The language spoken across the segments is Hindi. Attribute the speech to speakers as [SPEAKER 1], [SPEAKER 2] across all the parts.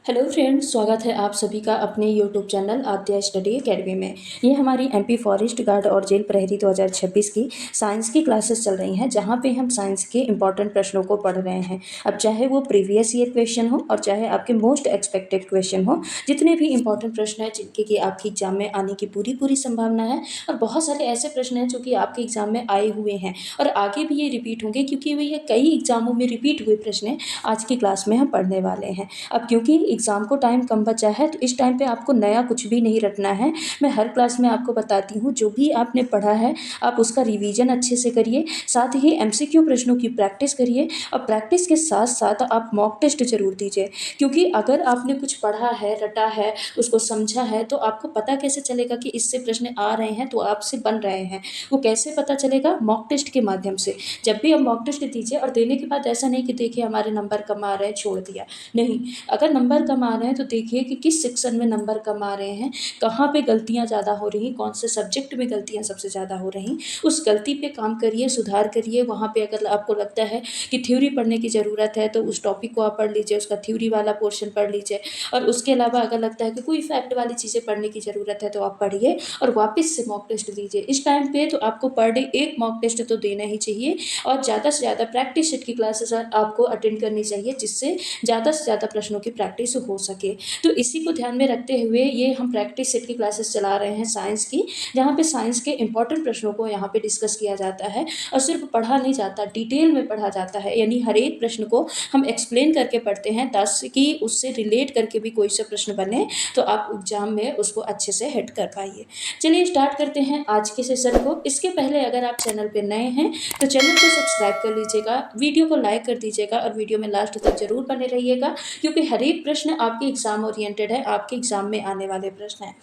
[SPEAKER 1] हेलो फ्रेंड्स, स्वागत है आप सभी का अपने यूट्यूब चैनल आद्या स्टडी एकेडमी में। ये हमारी एमपी फॉरेस्ट गार्ड और जेल प्रहरी 2026 की साइंस की क्लासेस चल रही हैं, जहां पे हम साइंस के इंपॉर्टेंट प्रश्नों को पढ़ रहे हैं। अब चाहे वो प्रीवियस ईयर क्वेश्चन हो और चाहे आपके मोस्ट एक्सपेक्टेड क्वेश्चन हो, जितने भी इंपॉर्टेंट प्रश्न हैं जिनके कि आपके एग्जाम में आने की पूरी पूरी संभावना है, और बहुत सारे ऐसे प्रश्न हैं जो कि आपके एग्जाम में आए हुए हैं और आगे भी ये रिपीट होंगे, क्योंकि ये कई एग्जामों में रिपीट हुए प्रश्न आज की क्लास में हम पढ़ने वाले हैं। अब क्योंकि एग्ज़ाम को टाइम कम बचा है, तो इस टाइम पे आपको नया कुछ भी नहीं रटना है। मैं हर क्लास में आपको बताती हूँ, जो भी आपने पढ़ा है आप उसका रिवीजन अच्छे से करिए, साथ ही एमसीक्यू प्रश्नों की प्रैक्टिस करिए, और प्रैक्टिस के साथ साथ आप मॉक टेस्ट जरूर दीजिए। क्योंकि अगर आपने कुछ पढ़ा है, रटा है, उसको समझा है, तो आपको पता कैसे चलेगा कि इससे प्रश्न आ रहे हैं, तो आपसे बन रहे हैं। वो कैसे पता चलेगा? मॉक टेस्ट के माध्यम से। जब भी आप मॉक टेस्ट दीजिए, और देने के बाद ऐसा नहीं कि देखिए हमारे नंबर कम आ रहे हैं, छोड़ दिया। नहीं, अगर नंबर कम आ रहे हैं तो देखिए कि किस सेक्शन में नंबर कम आ रहे हैं, कहाँ पे गलतियाँ ज़्यादा हो रही, कौन से सब्जेक्ट में गलतियाँ सबसे ज़्यादा हो रही, उस गलती पे काम करिए, सुधार करिए। वहाँ पे अगर आपको लगता है कि थ्योरी पढ़ने की ज़रूरत है, तो उस टॉपिक को आप पढ़ लीजिए, उसका थ्योरी वाला पोर्शन पढ़ लीजिए। और उसके अलावा अगर लगता है कि कोई फैक्ट वाली चीज़ें पढ़ने की ज़रूरत है, तो आप पढ़िए और वापस से मॉक टेस्ट दीजिए। इस टाइम पे तो आपको पर डे एक मॉक टेस्ट तो देना ही चाहिए, और ज़्यादा से ज़्यादा प्रैक्टिस सेट की क्लासेस आपको अटेंड करनी चाहिए, जिससे ज़्यादा से ज़्यादा प्रश्नों की प्रैक्टिस हो सके। तो इसी को ध्यान में रखते हुए ये हम प्रैक्टिस सेट की क्लासेस चला रहे हैं साइंस की, जहाँ पे साइंस के इंपॉर्टेंट प्रश्नों को यहाँ पे डिस्कस किया जाता है, और सिर्फ पढ़ा नहीं जाता, डिटेल में पढ़ा जाता है। यानी हर एक प्रश्न को हम एक्सप्लेन करके पढ़ते हैं, ताकि उससे रिलेट करके भी कोई सा प्रश्न बने तो आप एग्जाम में उसको अच्छे से हिट कर पाइए। चलिए स्टार्ट करते हैं आज के सेशन को। इसके पहले अगर आप चैनल पर नए हैं तो चैनल को सब्सक्राइब कर लीजिएगा, वीडियो को लाइक कर दीजिएगा, और वीडियो में लास्ट तक जरूर बने रहिएगा, क्योंकि हर एक प्रश्न आपके एग्जाम ओरिएंटेड है, आपके एग्जाम में आने वाले प्रश्न हैं।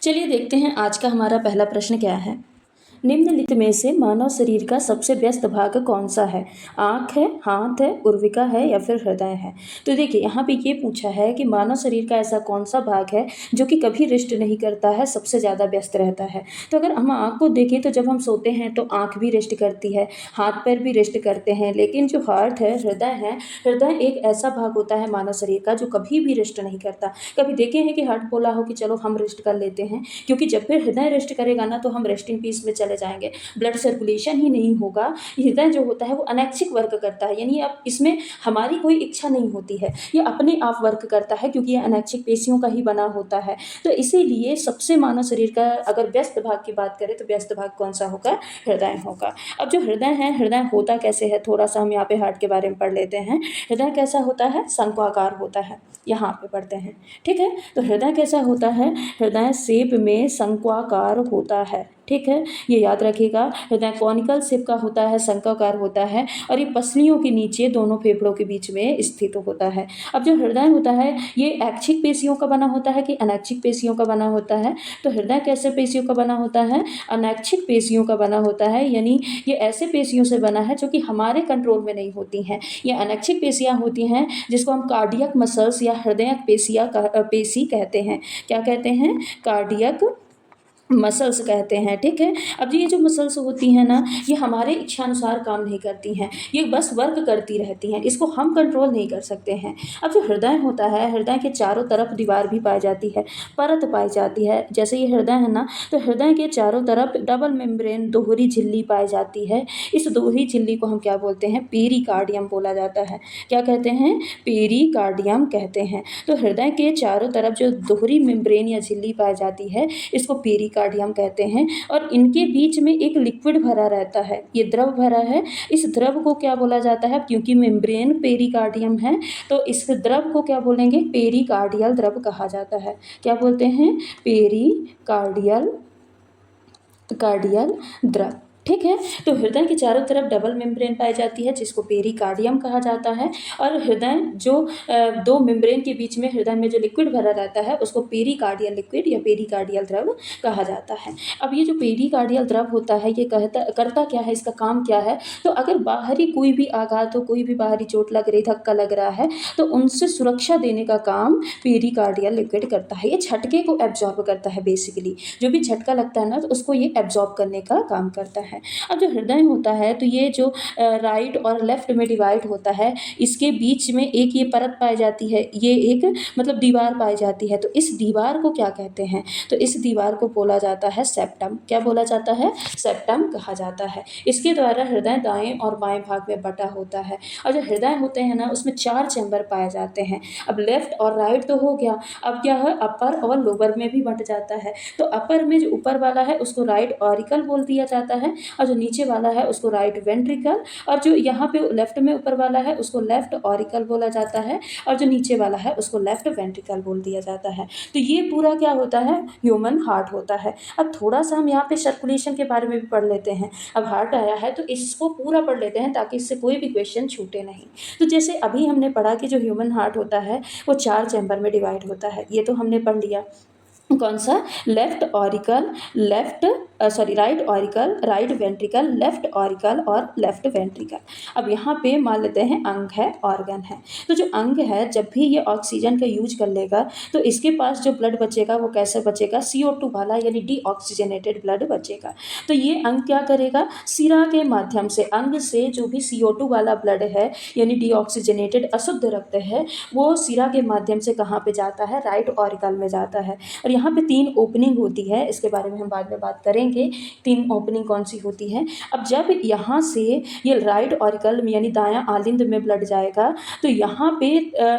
[SPEAKER 1] चलिए देखते हैं आज का हमारा पहला प्रश्न क्या है। निम्नलिखित में से मानव शरीर का सबसे व्यस्त भाग कौन सा है? आँख है, हाथ है, उर्विका है, या फिर हृदय है? तो देखिए यहाँ पे ये पूछा है कि मानव शरीर का ऐसा कौन सा भाग है जो कि कभी रेस्ट नहीं करता है, सबसे ज़्यादा व्यस्त रहता है। तो अगर हम आँख को देखें तो जब हम सोते हैं तो आँख भी रेस्ट करती है, हाथ पैर भी रेस्ट करते हैं, लेकिन जो हार्ट है, हृदय है, हृदय एक ऐसा भाग होता है मानव शरीर का जो कभी भी रेस्ट नहीं करता। कभी देखे हैं कि हार्ट बोला हो कि चलो हम रेस्ट कर लेते हैं? क्योंकि जब भी हृदय रेस्ट करेगा ना, तो हम रेस्टिंग पीस में चले जाएंगे, ब्लड सर्कुलेशन ही नहीं होगा। हृदय जो होता है वो अनैच्छिक वर्क करता है, यानी अब इसमें हमारी कोई इच्छा नहीं होती है, ये अपने आप वर्क करता है, क्योंकि ये अनैच्छिक पेशियों का ही बना होता है। तो इसीलिए सबसे मानव शरीर का अगर व्यस्त भाग की बात करें तो व्यस्त भाग कौन सा होगा? हृदय होगा। अब जो हृदय है, हृदय होता कैसे है, थोड़ा सा हम यहाँ पे हार्ट के बारे में पढ़ लेते हैं। हृदय कैसा होता है? शंक्वाकार होता है। यहाँ पे पढ़ते हैं, ठीक है। तो हृदय कैसा होता है? हृदय शेप में शंक्वाकार होता है, ठीक है, ये याद रखिएगा। हृदय कॉनिकल शेप का होता है, शंक्वाकार होता है, और ये पसलियों के नीचे दोनों फेफड़ों के बीच में स्थित होता है। अब जो हृदय होता है ये ऐच्छिक पेशियों का बना होता है कि अनैच्छिक पेशियों का बना होता है? तो हृदय कैसे पेशियों का बना होता है? अनैच्छिक पेशियों का बना होता है, यानी ये ऐसे पेशियों से बना है जो कि हमारे कंट्रोल में नहीं होती हैं। ये अनैच्छिक पेशियाँ होती हैं, जिसको हम कार्डियक मसल्स या हृदय पेशी कहते हैं। क्या कहते हैं? कार्डियक मसल्स कहते हैं, ठीक है। अब ये जो मसल्स होती हैं ना, ये हमारे इच्छानुसार काम नहीं करती हैं, ये बस वर्क करती रहती हैं, इसको हम कंट्रोल नहीं कर सकते हैं। अब जो हृदय होता है, हृदय के चारों तरफ दीवार भी पाई जाती है, परत पाई जाती है। जैसे ये हृदय है ना, तो हृदय के चारों तरफ डबल मेम्ब्रेन दोहरी झिल्ली पाई जाती है। इस दोहरी झिल्ली को हम क्या बोलते हैं? पेरिकार्डियम बोला जाता है। क्या कहते हैं? पेरिकार्डियम कहते हैं। तो हृदय के चारों तरफ जो दोहरी मेम्ब्रेन या झिल्ली पाई जाती है, इसको पेरिकार्डियम कहते हैं। और इनके बीच में एक लिक्विड भरा रहता है, ये द्रव भरा है। इस द्रव को क्या बोला जाता है? क्योंकि मेम्ब्रेन पेरिकार्डियम है, तो इस द्रव को क्या बोलेंगे? पेरिकार्डियल द्रव कहा जाता है। क्या बोलते हैं? पेरिकार्डियल कार्डियल द्रव, ठीक है। तो हृदय के चारों तरफ डबल मेम्ब्रेन पाई जाती है, जिसको पेरिकार्डियम कहा जाता है। और हृदय जो दो मेम्ब्रेन के बीच में हृदय में जो लिक्विड भरा रहता है, उसको पेरिकार्डियल लिक्विड या पेरिकार्डियल द्रव कहा जाता है। अब ये जो पेरिकार्डियल द्रव होता है, ये करता क्या है, इसका काम क्या है? तो अगर बाहरी कोई भी आघात हो, कोई भी बाहरी चोट लग रही, धक्का लग रहा है, तो उनसे सुरक्षा देने का काम पेरिकार्डियल लिक्विड करता है। ये झटके को एब्जॉर्ब करता है, बेसिकली जो भी झटका लगता है ना, तो उसको ये एब्जॉर्ब करने का काम करता है। है। अब जो हृदय होता है तो ये जो राइट और लेफ्ट में डिवाइड होता है, इसके बीच में एक ये परत पाई जाती है, ये एक मतलब दीवार पाई जाती है। तो इस दीवार को क्या कहते हैं? तो इस दीवार को बोला जाता है सेप्टम। क्या बोला जाता है? सेप्टम कहा जाता है। इसके द्वारा हृदय दाएं और बाएं भाग में बटा होता है। और जो हृदय होते हैं ना, उसमें 4 चैम्बर पाए जाते हैं। अब लेफ्ट और राइट तो हो गया, अब क्या है, अपर और लोअर में भी बट जाता है। तो अपर में जो ऊपर वाला है उसको राइट ऑरिकल बोल दिया जाता है, और जो नीचे वाला है उसको राइट वेंट्रिकल, और जो यहाँ पे लेफ्ट में ऊपर वाला है उसको लेफ्ट ऑरिकल बोला जाता है, और जो नीचे वाला है उसको लेफ्ट वेंट्रिकल बोल दिया जाता है। तो ये पूरा क्या होता है? ह्यूमन हार्ट होता है। अब थोड़ा सा हम यहाँ पे सर्कुलेशन के बारे में भी पढ़ लेते हैं। अब हार्ट आया है तो इसको पूरा पढ़ लेते हैं ताकि इससे कोई भी क्वेश्चन छूटे नहीं। तो जैसे अभी हमने पढ़ा कि जो ह्यूमन हार्ट होता है वो 4 चैम्बर में डिवाइड होता है, ये तो हमने पढ़ लिया। कौन सा? Left auricle, right auricle, right ventricle, left auricle और लेफ्ट वेंट्रिकल। अब यहाँ पे मान लेते हैं अंग है, ऑर्गन है। तो जो अंग है जब भी ये ऑक्सीजन का यूज कर लेगा तो इसके पास जो ब्लड बचेगा वो कैसे बचेगा? CO2 वाला, यानी डीऑक्सीजनेटेड ब्लड बचेगा। तो ये अंग क्या करेगा? सिरा के माध्यम से, अंग से जो भी CO2 वाला ब्लड है यानी डीऑक्सीजनेटेड अशुद्ध रक्त है, वो सिरा के माध्यम से कहाँ पे जाता है? राइट ऑरिकल में जाता है। और यहाँ पे 3 ओपनिंग होती है, इसके बारे में हम बाद में बात करेंगे 3 ओपनिंग कौन सी होती है। अब जब यहाँ से ये राइट ऑरिकल में यानी दायां आलिंद में ब्लड जाएगा तो यहाँ पे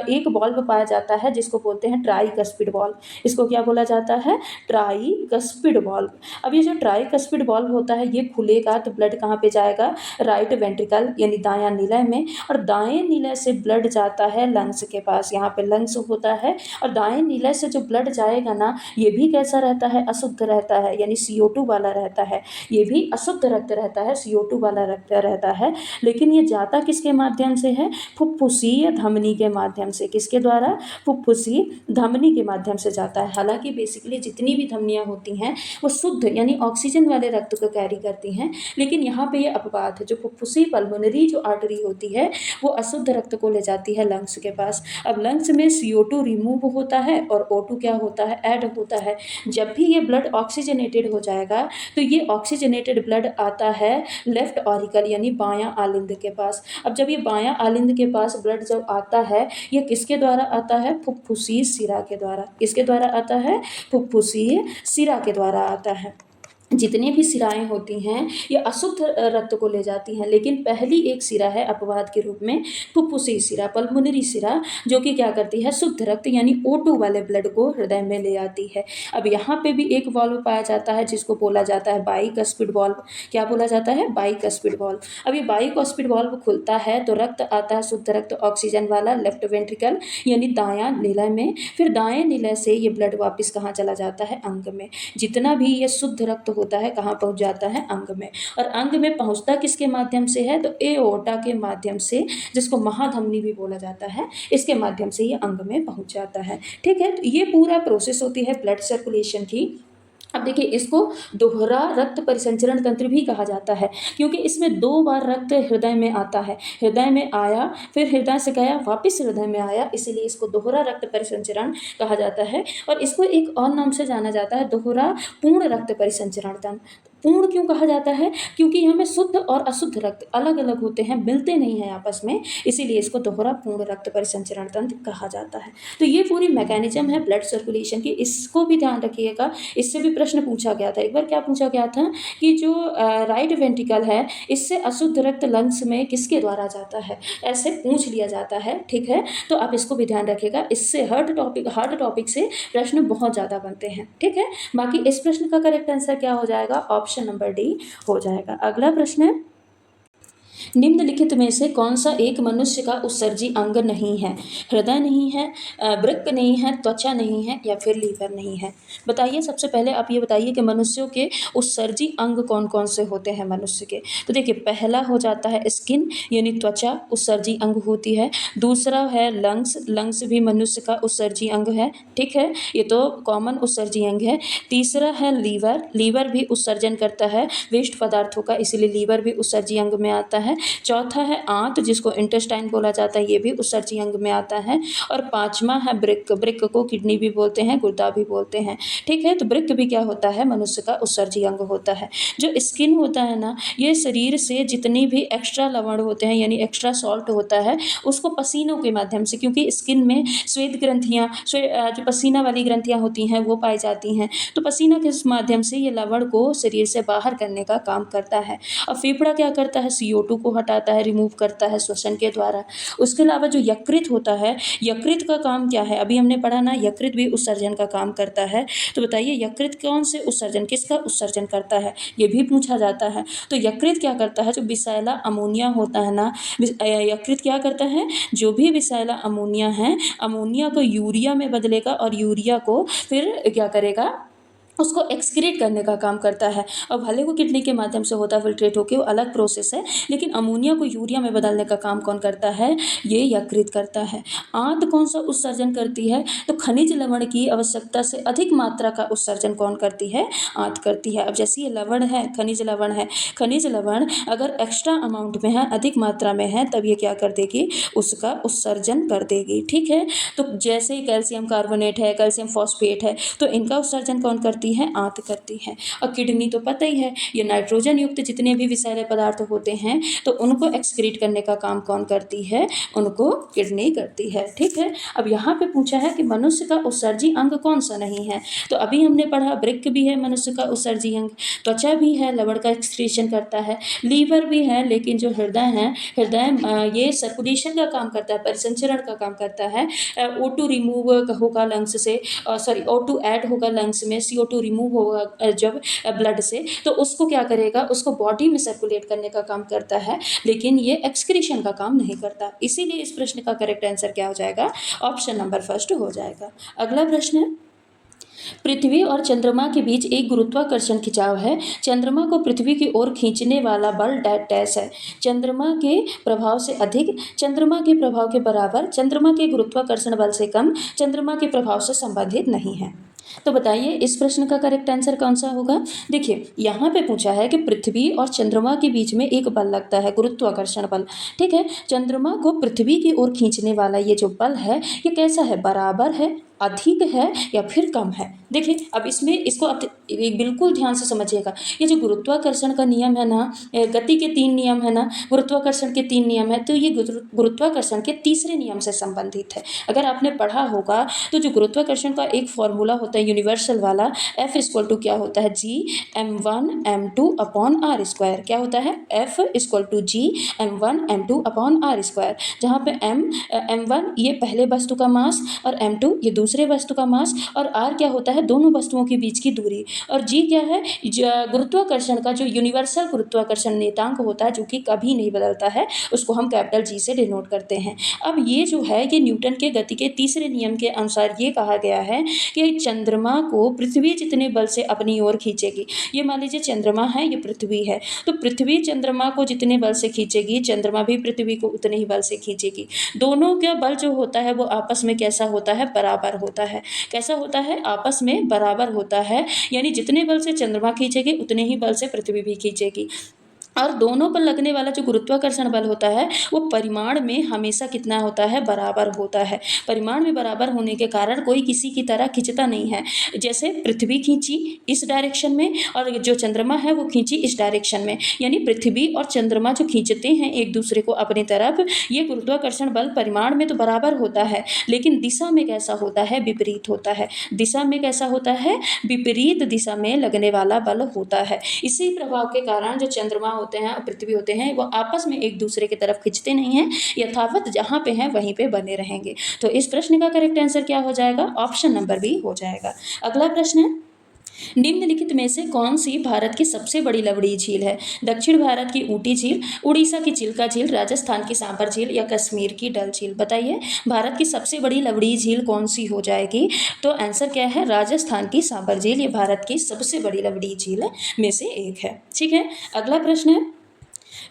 [SPEAKER 1] एक वाल्व पाया जाता है जिसको बोलते हैं ट्राइकस्पिड वाल्व। इसको क्या बोला जाता है? Tricuspid valve. अब ये जो ट्राइकस्पिड वाल्व होता है ये खुलेगा तो ब्लड कहाँ पे जाएगा? राइट वेंट्रिकल यानी दायां निलय में, और दाएं निलय से ब्लड जाता है लंग्स के पास। यहाँ पे लंग्स होता है, और दाएं निलय से जो ब्लड जाएगा ना ये भी कैसा रहता है? अशुद्ध रहता है, यानी CO2 वाला रहता है। ये भी अशुद्ध रक्त रहता है, CO2 वाला रक्त रहता है। लेकिन ये जाता किसके माध्यम से है? फुफ्फुसीय धमनी के माध्यम से। किसके द्वारा? फुफ्फुसीय धमनी के माध्यम से जाता है। हालांकि बेसिकली जितनी भी धमनियाँ होती हैं वो शुद्ध यानी ऑक्सीजन वाले रक्त को कैरी करती हैं, लेकिन यहाँ पे ये अपवाद है। जो फुफ्फुसी पल्मोनरी जो आर्टरी होती है वो अशुद्ध रक्त को ले जाती है लंग्स के पास। अब लंग्स में CO2 रिमूव होता है और O2 क्या होता है? ऐड होता है। जब भी ये ब्लड ऑक्सीजनेटेड हो जाएगा तो ये ऑक्सीजनेटेड ब्लड आता है लेफ्ट ऑरिकल यानी बायां आलिंद के पास। अब जब ये बायां आलिंद के पास ब्लड जब आता है, ये किसके द्वारा आता है? फुफ्फुसीय सिरा के द्वारा। किसके द्वारा आता है? फुफ्फुसीय सिरा के द्वारा आता है। जितनी भी सिराएं होती हैं ये अशुद्ध रक्त को ले जाती हैं, लेकिन पहली एक सिरा है अपवाद के रूप में फुफ्फुसी सिरा, पल्मोनरी सिरा, जो कि क्या करती है? शुद्ध रक्त यानी O2 वाले ब्लड को हृदय में ले आती है। अब यहाँ पे भी एक वाल्व पाया जाता है जिसको बोला जाता है बाइकस्पिड वाल्व। क्या बोला जाता है? Bicuspid valve. अब ये बाइकस्पिड वाल्व खुलता है तो रक्त आता है, शुद्ध रक्त ऑक्सीजन वाला, लेफ्ट वेंट्रिकल यानी दायां निलय में। फिर दाएं निलय से ये ब्लड वापस कहाँ चला जाता है? अंग में। जितना भी ये शुद्ध रक्त होता है कहाँ पहुंच जाता है? अंग में। और अंग में पहुंचता किसके माध्यम से है? तो एओर्टा के माध्यम से, जिसको महाधमनी भी बोला जाता है, इसके माध्यम से ये अंग में पहुंच जाता है। ठीक है, तो ये पूरा प्रोसेस होती है ब्लड सर्कुलेशन की। अब देखिए इसको दोहरा रक्त परिसंचरण तंत्र भी कहा जाता है, क्योंकि इसमें 2 बार रक्त हृदय में आता है। हृदय में आया, फिर हृदय से गया, वापस हृदय में आया, इसीलिए इसको दोहरा रक्त परिसंचरण कहा जाता है। और इसको एक और नाम से जाना जाता है, दोहरा पूर्ण रक्त परिसंचरण तंत्र। पूर्ण क्यों कहा जाता है? क्योंकि हमें शुद्ध और अशुद्ध रक्त अलग अलग होते हैं, मिलते नहीं हैं आपस में, इसीलिए इसको दोहरा पूर्ण रक्त परिसंचरण तंत्र कहा जाता है। तो ये पूरी मैकेनिज्म है ब्लड सर्कुलेशन की, इसको भी ध्यान रखिएगा। इससे भी प्रश्न पूछा गया था एक बार। क्या पूछा गया था कि जो राइट वेंट्रिकल है इससे अशुद्ध रक्त लंग्स में किसके द्वारा जाता है, ऐसे पूछ लिया जाता है। ठीक है, तो आप इसको भी ध्यान रखिएगा। इससे हार्ड टॉपिक से प्रश्न बहुत ज़्यादा बनते हैं। ठीक है, बाकी इस प्रश्न का करेक्ट आंसर क्या हो जाएगा? ऑप्शन नंबर डी हो जाएगा। अगला प्रश्न है, निम्नलिखित में से कौन सा एक मनुष्य का उत्सर्जी अंग नहीं है? हृदय नहीं है, वृक्क नहीं है, त्वचा नहीं है, या फिर लीवर नहीं है? बताइए। सबसे पहले आप ये बताइए कि मनुष्यों के उत्सर्जी अंग कौन कौन से होते हैं मनुष्य के। तो देखिए पहला हो जाता है स्किन यानी त्वचा, उत्सर्जी अंग होती है। दूसरा है लंग्स, लंग्स भी मनुष्य का उत्सर्जी अंग है। ठीक है, ये तो कॉमन उत्सर्जी अंग है। तीसरा है लीवर, लीवर भी उत्सर्जन करता है वेस्ट पदार्थों का, इसीलिए लीवर भी उत्सर्जी अंग में आता है। है। चौथा है आंत, जिसको इंटेस्टाइन बोला जाता है, ये भी उत्सर्जी अंग में आता है। और पांचवा है वृक्क, वृक्क को किडनी भी बोलते हैं, गुर्दा भी बोलते हैं। ठीक है, तो वृक्क भी क्या होता है, मनुष्य का उत्सर्जी अंग होता है। जो स्किन होता है ना, ये शरीर से जितनी भी एक्स्ट्रा लवण होते हैं यानी एक्स्ट्रा सॉल्ट होता है, उसको पसीनों के माध्यम से, क्योंकि स्किन में श्वेत ग्रंथियाँ जो पसीना वाली ग्रंथियाँ होती हैं वो पाई जाती हैं, तो पसीना के माध्यम से ये लवण को शरीर से बाहर करने का काम करता है। और फेफड़ा क्या करता है, CO2 को हटाता है, रिमूव करता है श्वसन के द्वारा। उसके अलावा जो यकृत होता है, यकृत का काम क्या है, अभी हमने पढ़ा ना, यकृत भी उत्सर्जन का काम करता है। तो बताइए यकृत कौन से उत्सर्जन, किसका उत्सर्जन करता है, ये भी पूछा जाता है। तो यकृत क्या करता है, जो विषैला अमोनिया होता है ना, यकृत क्या करता है, जो भी विषैला अमोनिया है, अमोनिया को यूरिया में बदलेगा और यूरिया को फिर क्या करेगा, उसको एक्सक्रीट करने का काम करता है। और भले वो किडनी के माध्यम से होता है फिल्ट्रेट होकर, वो अलग प्रोसेस है, लेकिन अमोनिया को यूरिया में बदलने का काम कौन करता है, ये यकृत करता है। आंत कौन सा उत्सर्जन करती है, तो खनिज लवण की आवश्यकता से अधिक मात्रा का उत्सर्जन कौन करती है, आंत करती है। अब जैसे ये लवण है, खनिज लवण है, खनिज लवण अगर एक्स्ट्रा अमाउंट में है, अधिक मात्रा में है, तब ये क्या कर देगी, उसका उत्सर्जन कर देगी। ठीक है, तो जैसे ही कैल्शियम कार्बोनेट है, कैल्शियम फॉस्फेट है, तो इनका उत्सर्जन कौन करती है, आंत करती है। और किडनी तो पता ही है, ये नाइट्रोजन युक्त जितने भी विषैले पदार्थ होते हैं, तो उनको एक्सक्रीट करने का काम कौन करती है, उनको किडनी करती है। ठीक है, अब यहाँ पे पूछा है कि मनुष्य का उत्सर्जी अंग कौन सा नहीं है, तो अभी हमने पढ़ा वृक्क भी है मनुष्य का उत्सर्जी अंग, त्वचा भी है, लवण का एक्सक्रीशन करता है, लीवर भी है, लेकिन जो हृदय है, हृदय ये सर्कुलेशन का काम करता है, परिसंचरण का काम करता है। O2 रिमूव होगा लंग्स से, सॉरी O2 ऐड होगा लंग्स में, CO2 रिमूव होगा जब ब्लड से, तो उसको क्या करेगा, उसको बॉडी में सर्कुलेट करने का काम करता है, लेकिन ये एक्सक्रीशन का काम नहीं करता। इसीलिए इस प्रश्न का करेक्ट आंसर क्या हो जाएगा, ऑप्शन नंबर फर्स्ट हो जाएगा। अगला प्रश्न है, पृथ्वी और चंद्रमा के बीच एक गुरुत्वाकर्षण खिंचाव है, चंद्रमा को पृथ्वी की ओर खींचने वाला बल डैश है, चंद्रमा के प्रभाव से अधिक, चंद्रमा के प्रभाव के बराबर, चंद्रमा के गुरुत्वाकर्षण बल से कम, चंद्रमा के प्रभाव से संबंधित नहीं है। तो बताइए इस प्रश्न का करेक्ट आंसर कौन सा होगा। देखिए यहाँ पे पूछा है कि पृथ्वी और चंद्रमा के बीच में एक बल लगता है, गुरुत्वाकर्षण बल। ठीक है, चंद्रमा को पृथ्वी की ओर खींचने वाला ये जो बल है, ये कैसा है, बराबर है, अधिक है या फिर कम है। देखिए अब इसमें इसको आप बिल्कुल ध्यान से समझिएगा। ये जो गुरुत्वाकर्षण का नियम है ना, गति के 3 नियम है ना, गुरुत्वाकर्षण के 3 नियम है, तो ये गुरुत्वाकर्षण के तीसरे नियम से संबंधित है। अगर आपने पढ़ा होगा तो जो गुरुत्वाकर्षण का एक फॉर्मूला होता है यूनिवर्सल वाला, F इक्वल टू क्या होता है, G m1m2/r²। क्या होता है, F equal to G m1m2/r², जहाँ पे m1 ये पहले वस्तु का मास और m2 ये दूसरे वस्तु का मास, और r क्या होता है, दोनों वस्तुओं के बीच की दूरी, और g क्या है, गुरुत्वाकर्षण का जो यूनिवर्सल गुरुत्वाकर्षण नियतांक होता है, जो कि कभी नहीं बदलता है, उसको हम कैपिटल G से डिनोट करते हैं। अब ये जो है ये न्यूटन के गति के तीसरे नियम के अनुसार ये कहा गया है कि चंद्रमा को पृथ्वी जितने बल से अपनी ओर खींचेगी। ये मान लीजिए चंद्रमा है, ये पृथ्वी है, तो पृथ्वी चंद्रमा को जितने बल से खींचेगी, चंद्रमा भी पृथ्वी को उतने ही बल से खींचेगी। दोनों का बल जो होता है वो आपस में कैसा होता है, बराबर होता है। कैसा होता है, आपस में बराबर होता है, यानी जितने बल से चंद्रमा खींचेगी उतने ही बल से पृथ्वी भी खींचेगी। और दोनों पर लगने वाला जो गुरुत्वाकर्षण बल होता है वो परिमाण में हमेशा कितना होता है, बराबर होता है। परिमाण में बराबर होने के कारण कोई किसी की तरह खींचता नहीं है। जैसे पृथ्वी खींची इस डायरेक्शन में और जो चंद्रमा है वो खींची इस डायरेक्शन में, यानी पृथ्वी और चंद्रमा जो खींचते हैं एक दूसरे को अपनी तरफ, ये गुरुत्वाकर्षण बल परिमाण में तो बराबर होता है, लेकिन दिशा में कैसा होता है, विपरीत होता है। दिशा में कैसा होता है, विपरीत दिशा में लगने वाला बल होता है। इसी प्रभाव के कारण जो चंद्रमा होते हैं और पृथ्वी होते हैं वो आपस में एक दूसरे की तरफ खींचते नहीं हैं, यथावत जहाँ पे हैं वहीं पे बने रहेंगे। तो इस प्रश्न का करेक्ट आंसर क्या हो जाएगा, ऑप्शन नंबर बी हो जाएगा। अगला प्रश्न है, निम्नलिखित में से कौन सी भारत की सबसे बड़ी लवणीय झील है। दक्षिण भारत की ऊटी झील, उड़ीसा की चिल्का झील, राजस्थान की सांभर झील या कश्मीर की डल झील। बताइए भारत की सबसे बड़ी लवणीय झील कौन सी हो जाएगी। तो आंसर क्या है, राजस्थान की सांभर झील, ये भारत की सबसे बड़ी लवणीय झील में से एक है। ठीक है, अगला प्रश्न है,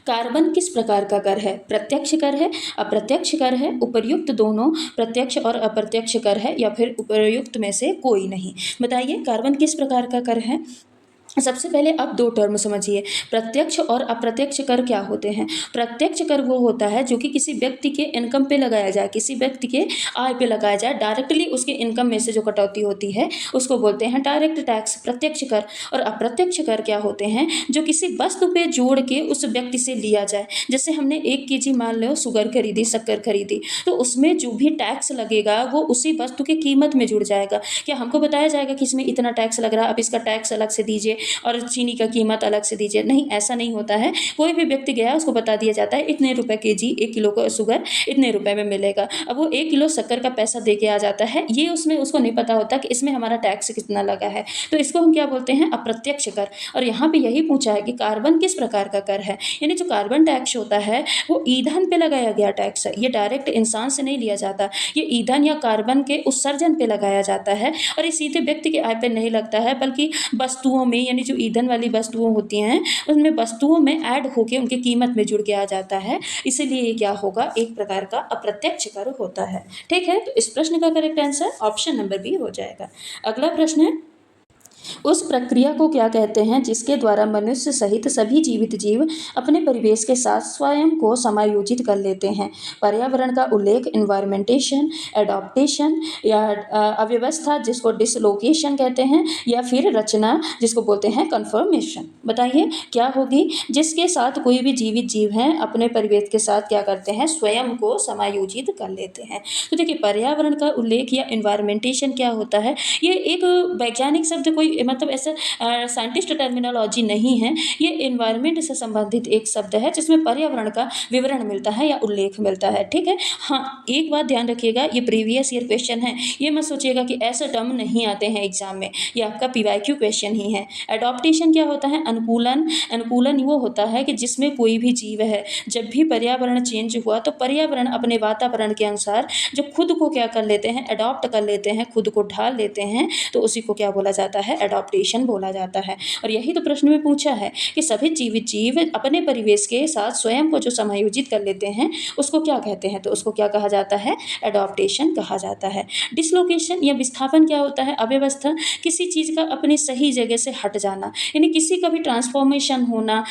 [SPEAKER 1] कार्बन किस प्रकार का कर है। प्रत्यक्ष कर है, अप्रत्यक्ष कर है, उपर्युक्त दोनों, प्रत्यक्ष और अप्रत्यक्ष कर है, या फिर उपर्युक्त में से कोई नहीं। बताइए कार्बन किस प्रकार का कर है। सबसे पहले आप दो टर्म समझिए, प्रत्यक्ष और अप्रत्यक्ष कर क्या होते हैं। प्रत्यक्ष कर वो होता है जो कि किसी व्यक्ति के इनकम पे लगाया जाए, किसी व्यक्ति के आय पे लगाया जाए, डायरेक्टली उसके इनकम में से जो कटौती होती है उसको बोलते हैं डायरेक्ट टैक्स, प्रत्यक्ष कर। और अप्रत्यक्ष कर क्या होते हैं, जो किसी वस्तु पे जोड़ के उस व्यक्ति से लिया जाए। जैसे हमने 1 kg मान लो शुगर खरीदी, शक्कर खरीदी, तो उसमें जो भी टैक्स लगेगा वो उसी वस्तु की कीमत में जुड़ जाएगा। क्या हमको बताया जाएगा कि इसमें इतना टैक्स लग रहा है, आप इसका टैक्स अलग से दीजिए और चीनी का कीमत अलग से दीजिए? नहीं, ऐसा नहीं होता है। कोई भी व्यक्ति गया उसको बता दिया जाता है इतने रुपए केजी, 1 किलो का शुगर इतने रुपए में मिलेगा। अब वो 1 किलो शक्कर का पैसा दे के आ जाता है, ये उसमें उसको नहीं पता होता कि इसमें हमारा टैक्स कितना लगा है। तो इसको हम क्या बोलते हैं, अप्रत्यक्ष कर। और यहाँ पे यही पूछा है कि कार्बन किस प्रकार का कर है, यानी जो कार्बन टैक्स होता है वो ईंधन पे लगाया गया टैक्स है। ये डायरेक्ट इंसान से नहीं लिया जाता, ये ईंधन या कार्बन के उत्सर्जन पे लगाया जाता है। और ये सीधे व्यक्ति के आय पे नहीं लगता है, बल्कि वस्तुओं में, यानी जो ईंधन वाली वस्तुओं होती हैं उसमें वस्तुओं में ऐड होके उनकी कीमत में जुड़ के आ जाता है। इसीलिए ये क्या होगा, एक प्रकार का अप्रत्यक्ष कर होता है। ठीक है, तो इस प्रश्न का correct answer option number B हो जाएगा। अगला प्रश्न है, उस प्रक्रिया को क्या कहते हैं जिसके द्वारा मनुष्य सहित सभी जीवित जीव अपने परिवेश के साथ स्वयं को समायोजित कर लेते हैं। पर्यावरण का उल्लेख इन्वायरमेंटेशन, एडॉप्टेशन या अव्यवस्था जिसको डिसलोकेशन कहते हैं, या फिर रचना जिसको बोलते हैं कन्फर्मेशन। बताइए क्या होगी, जिसके साथ कोई भी जीवित जीव हैं अपने परिवेश के साथ क्या करते हैं, स्वयं को समायोजित कर लेते हैं। तो देखिए पर्यावरण का उल्लेख या इन्वायरमेंटेशन क्या होता है, ये एक वैज्ञानिक शब्द, कोई मतलब ऐसा साइंटिस्ट टर्मिनोलॉजी नहीं है। ये इन्वायरमेंट से संबंधित एक शब्द है जिसमें पर्यावरण का विवरण मिलता है या उल्लेख मिलता है। ठीक है, हाँ एक बात ध्यान रखिएगा, ये प्रीवियस ईयर क्वेश्चन है, ये मत सोचिएगा कि ऐसे टर्म नहीं आते हैं एग्जाम में, ये आपका पीवाईक्यू क्वेश्चन ही है। एडॉप्टेशन क्या होता है, अनुकूलन। अनुकूलन वो होता है कि जिसमें कोई भी जीव है, जब भी पर्यावरण चेंज हुआ तो पर्यावरण अपने वातावरण के अनुसार जो खुद को क्या कर लेते हैं, अडॉप्ट कर लेते हैं, खुद को ढाल लेते हैं, तो उसी को क्या बोला जाता है, एडॉप्टेशन बोला जाता है। और यही तो प्रश्न में पूछा है कि सभी जीवित जीव अपने परिवेश के साथ स्वयं को जो समायोजित कर लेते हैं उसको क्या कहते हैं, तो उसको क्या कहा जाता है, एडॉप्टेशन कहा जाता है। डिसलोकेशन या विस्थापन क्या होता है, अव्यवस्था, किसी चीज़ का अपनी सही जगह से हट जाना, यानी किसी का भी ट्रांसफॉर्मेशन होना,